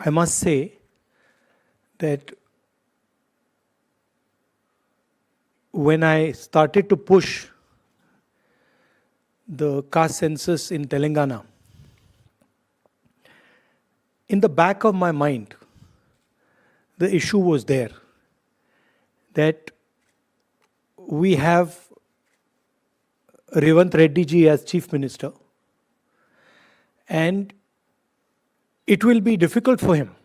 I must say that when I started to push the caste census in Telangana, in the back of my mind, the issue was there that we have Revanth Reddy ji as Chief Minister, and it will be difficult for him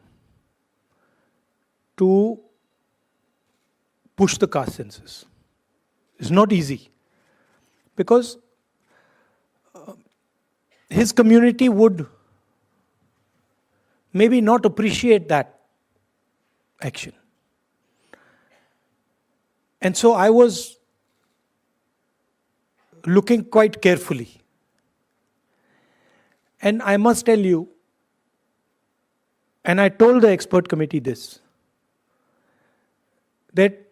to push the caste census. It's not easy because his community would maybe not appreciate that action. And so I was looking quite carefully. And I must tell you, and I told the expert committee this, that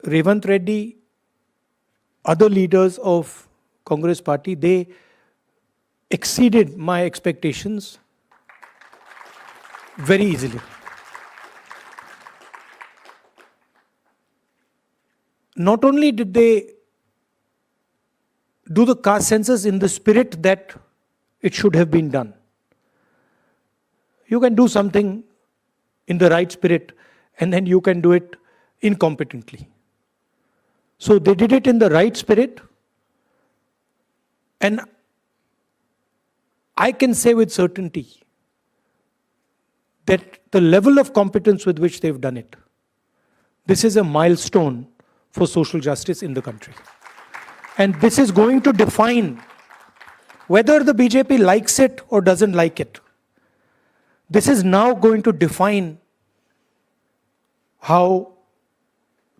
Revanth Reddy, other leaders of Congress party, they exceeded my expectations very easily. Not only did they do the caste census in the spirit that it should have been done. You can do something in the right spirit and then you can do it incompetently. So they did it in the right spirit, and I can say with certainty that the level of competence with which they've done it, this is a milestone for social justice in the country. And this is going to define whether the BJP likes it or doesn't like it. This is now going to define how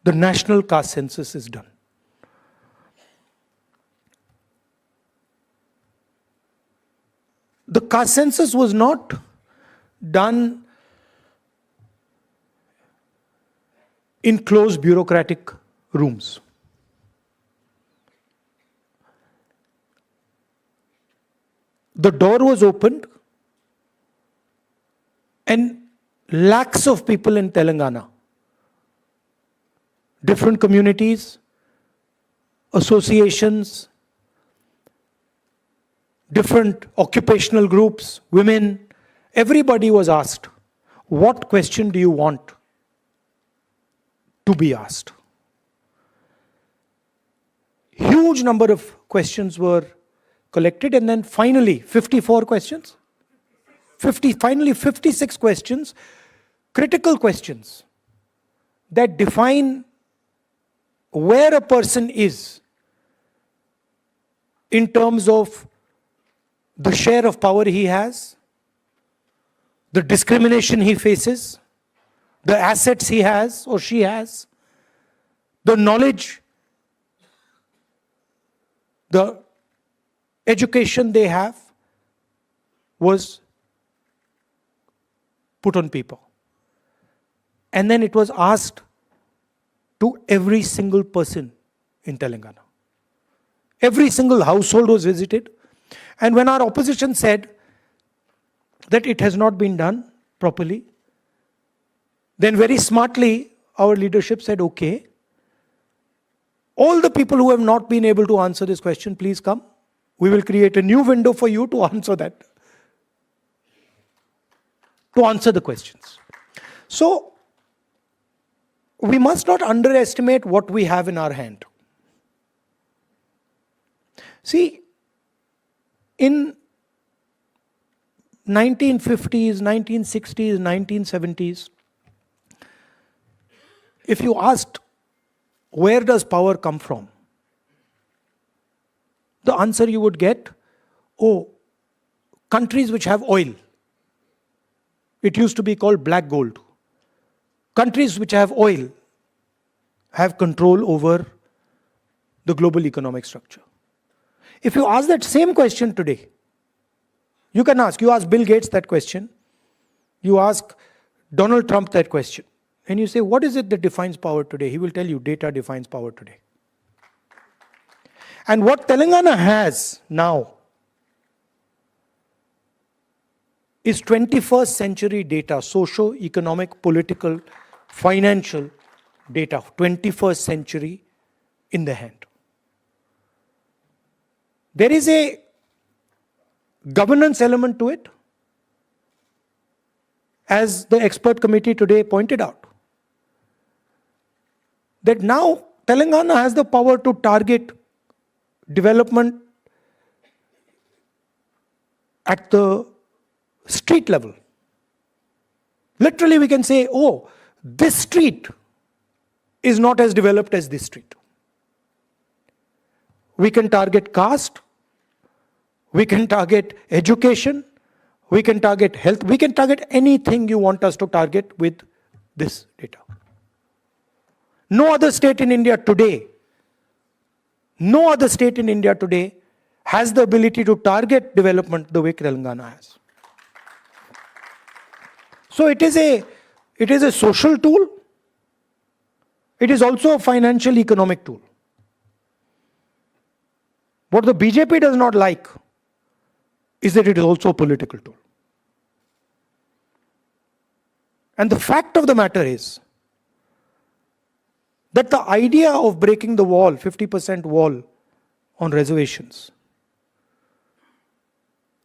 the national caste census is done. The caste census was not done in closed bureaucratic rooms. The door was opened and lakhs of people in Telangana, different communities, associations, different occupational groups, women, everybody was asked, what question do you want to be asked? Huge number of questions were collected, and then finally 54 questions, finally 56 questions, critical questions that define where a person is in terms of the share of power he has, the discrimination he faces, the assets he has or she has, the knowledge, the education they have was put on paper. And then it was asked to every single person in Telangana. Every single household was visited. And when our opposition said that it has not been done properly, then very smartly our leadership said, okay, all the people who have not been able to answer this question, please come. We will create a new window for you to answer that, to answer the questions. So, we must not underestimate what we have in our hand. See, in 1950s, 1960s, 1970s, if you asked, where does power come from? The answer you would get, oh, countries which have oil. It used to be called black gold. Countries which have oil have control over the global economic structure. If you ask that same question today, you ask Bill Gates that question, you ask Donald Trump that question, and you say, what is it that defines power today? He will tell you, data defines power today. And what Telangana has now is 21st century data, socio-economic, political, financial data, 21st century in the hand. There is a governance element to it, as the expert committee today pointed out, that now Telangana has the power to target development at the street level. Literally, we can say, oh, this street is not as developed as this street. We can target caste, we can target education, we can target health, we can target anything you want us to target with this data. No other state in India today, has the ability to target development the way Telangana has. So it is a social tool. It is also a financial economic tool. What the BJP does not like is that it is also a political tool. And the fact of the matter is that the idea of breaking the wall, 50% wall on reservations,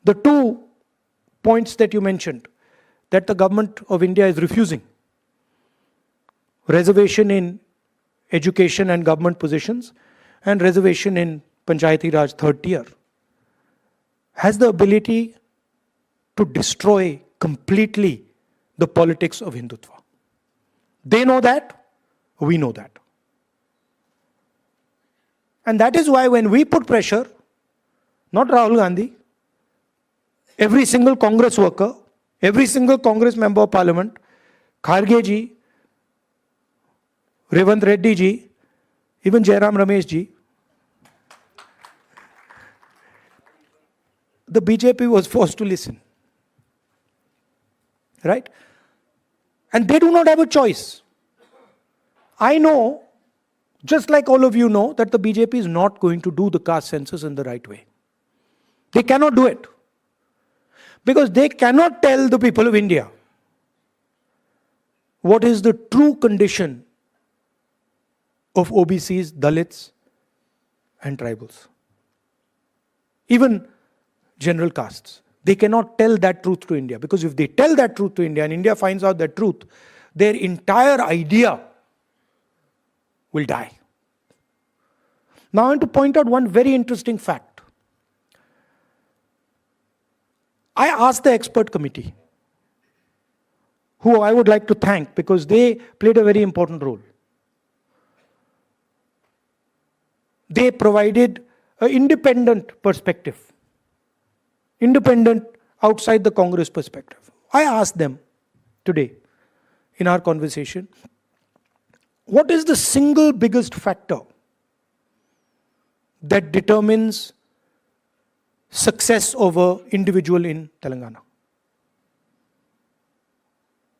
the 2 points that you mentioned, that the government of India is refusing, reservation in education and government positions and reservation in Panchayati Raj third tier, has the ability to destroy completely the politics of Hindutva. They know that, we know that. And that is why when we put pressure, not Rahul Gandhi, every single Congress worker, every single Congress member of parliament, Kharge ji, Revant Reddy ji, even Jairam Ramesh ji, the BJP was forced to listen. Right? And they do not have a choice. I know, just like all of you know, that the BJP is not going to do the caste census in the right way. They cannot do it. Because they cannot tell the people of India what is the true condition of OBCs, Dalits, and tribals. Even general castes. They cannot tell that truth to India, because if they tell that truth to India and India finds out that truth, their entire idea will die. Now I want to point out one very interesting fact. I asked the expert committee, who I would like to thank because they played a very important role. They provided an independent perspective. Independent outside the Congress perspective. I asked them today in our conversation, what is the single biggest factor that determines success of an individual in Telangana?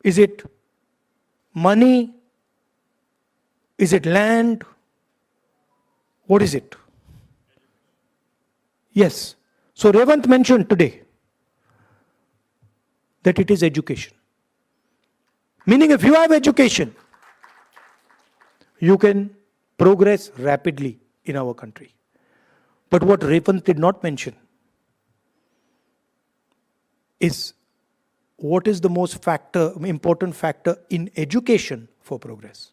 Is it money? Is it land? What is it? Yes. So Revant mentioned today that it is education. Meaning if you have education, you can progress rapidly in our country. But what Revant did not mention is what is the most important factor in education for progress.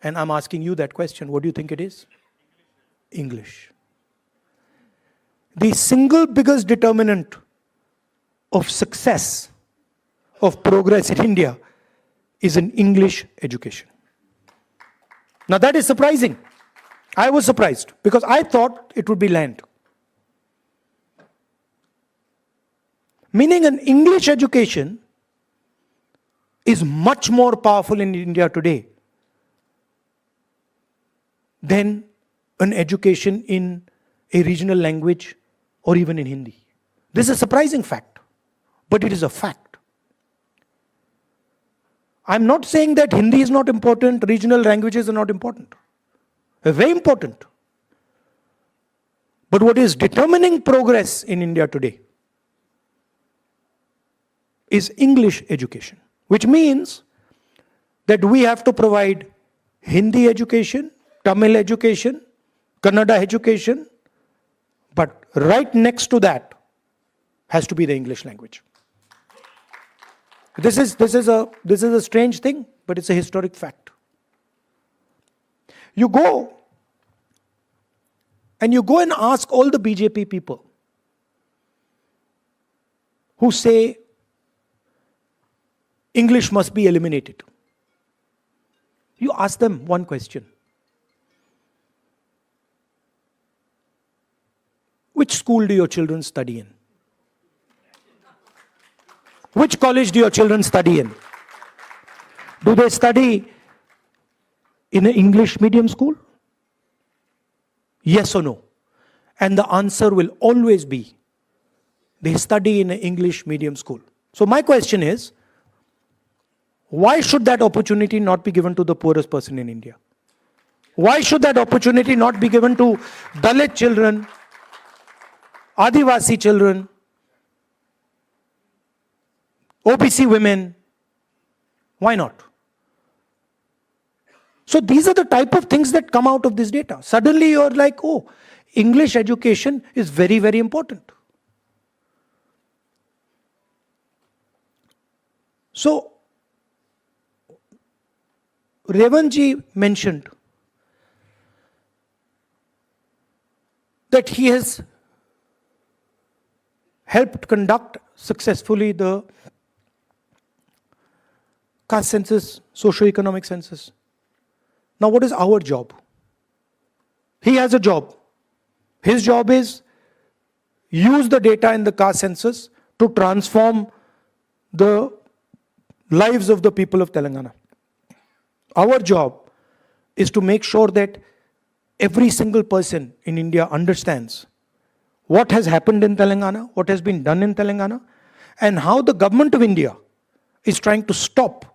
And I'm asking you that question. What do you think it is? English. The single biggest determinant of success, of progress in India, is an English education. Now that is surprising. I was surprised because I thought it would be land. Meaning an English education is much more powerful in India today than an education in a regional language or even in Hindi. This is a surprising fact, but it is a fact. I'm not saying that Hindi is not important, regional languages are not important. They're very important. But what is determining progress in India today is English education, which means that we have to provide Hindi education, Tamil education, Kannada education, but right next to that has to be the English language. This is a strange thing, but it's a historic fact. You go and ask all the BJP people who say English must be eliminated. You ask them one question. Which school do your children study in? Which college do your children study in? Do they study in an English medium school? Yes or no? And the answer will always be, they study in an English medium school. So my question is, why should that opportunity not be given to the poorest person in India? Why should that opportunity not be given to Dalit children, Adivasi children, OBC women? Why not? So these are the type of things that come out of this data. Suddenly you're like, oh, English education is very, very important. So, Revanji mentioned that he has helped conduct successfully the caste census, socio-economic census. Now, what is our job? He has a job. His job is use the data in the caste census to transform the lives of the people of Telangana. Our job is to make sure that every single person in India understands what has happened in Telangana, what has been done in Telangana, and how the government of India is trying to stop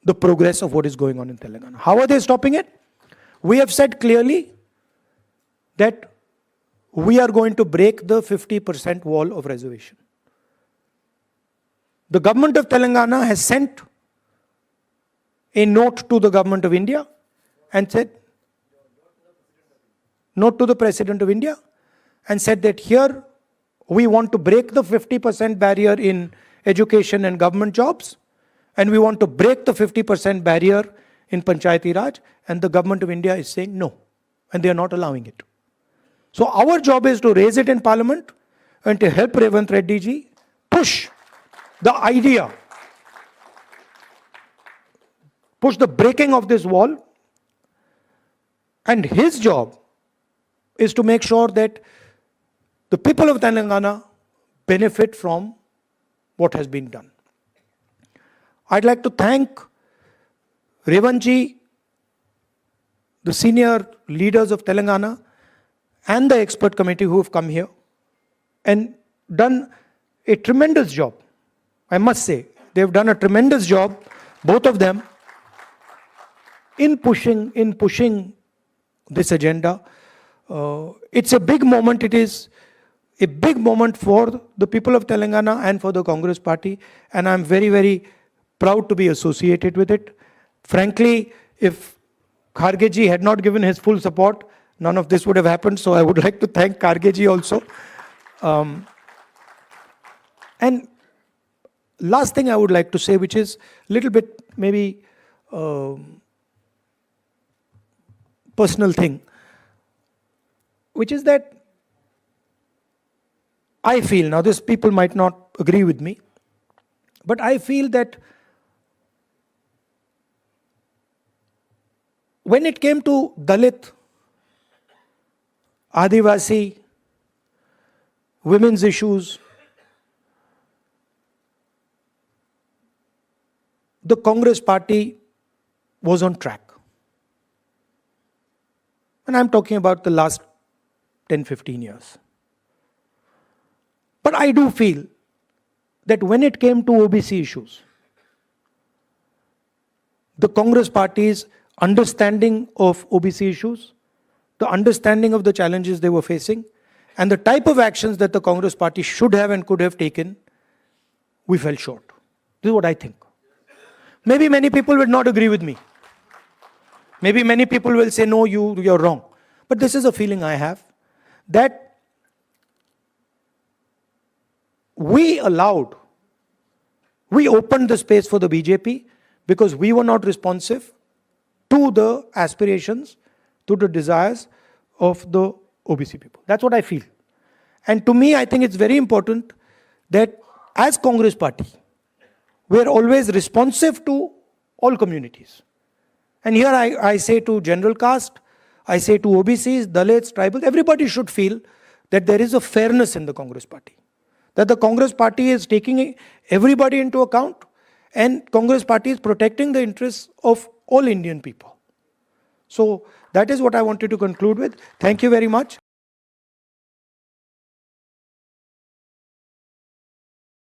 the progress of what is going on in Telangana. How are they stopping it? We have said clearly that we are going to break the 50% wall of reservation. The government of Telangana has sent a note to the government of India and said, note to the President of India, and said that here we want to break the 50% barrier in education and government jobs, and we want to break the 50% barrier in Panchayati Raj, and the government of India is saying no, and they are not allowing it. So our job is to raise it in Parliament and to help Revanth Reddy ji push the idea, push the breaking of this wall, and his job is to make sure that the people of Telangana benefit from what has been done. I'd like to thank Revanji, the senior leaders of Telangana, and the expert committee who have come here and done a tremendous job. I must say, they've done a tremendous job, both of them, in pushing this agenda. It's a big moment. It is a big moment for the people of Telangana and for the Congress party, and I'm very, very proud to be associated with it. Frankly, if Kharge ji had not given his full support, none of this would have happened. So I would like to thank Kharge ji also. And last thing I would like to say, which is a little bit maybe personal thing, which is that I feel, now this people might not agree with me, but I feel that when it came to Dalit, Adivasi, women's issues, the Congress party was on track. And I'm talking about the last 10-15 years. But I do feel that when it came to OBC issues, the Congress party's understanding of OBC issues, the understanding of the challenges they were facing, and the type of actions that the Congress party should have and could have taken, we fell short. This is what I think. Maybe many people will not agree with me. Maybe many people will say, no, you're wrong. But this is a feeling I have, that we opened the space for the BJP because we were not responsive to the aspirations, to the desires of the OBC people. That's what I feel. And to me, I think it's very important that as Congress party, we're always responsive to all communities. And here I say to general caste, I say to OBCs, Dalits, tribals, everybody should feel that there is a fairness in the Congress party. That the Congress party is taking everybody into account, and Congress party is protecting the interests of all Indian people. So that is what I wanted to conclude with. Thank you very much.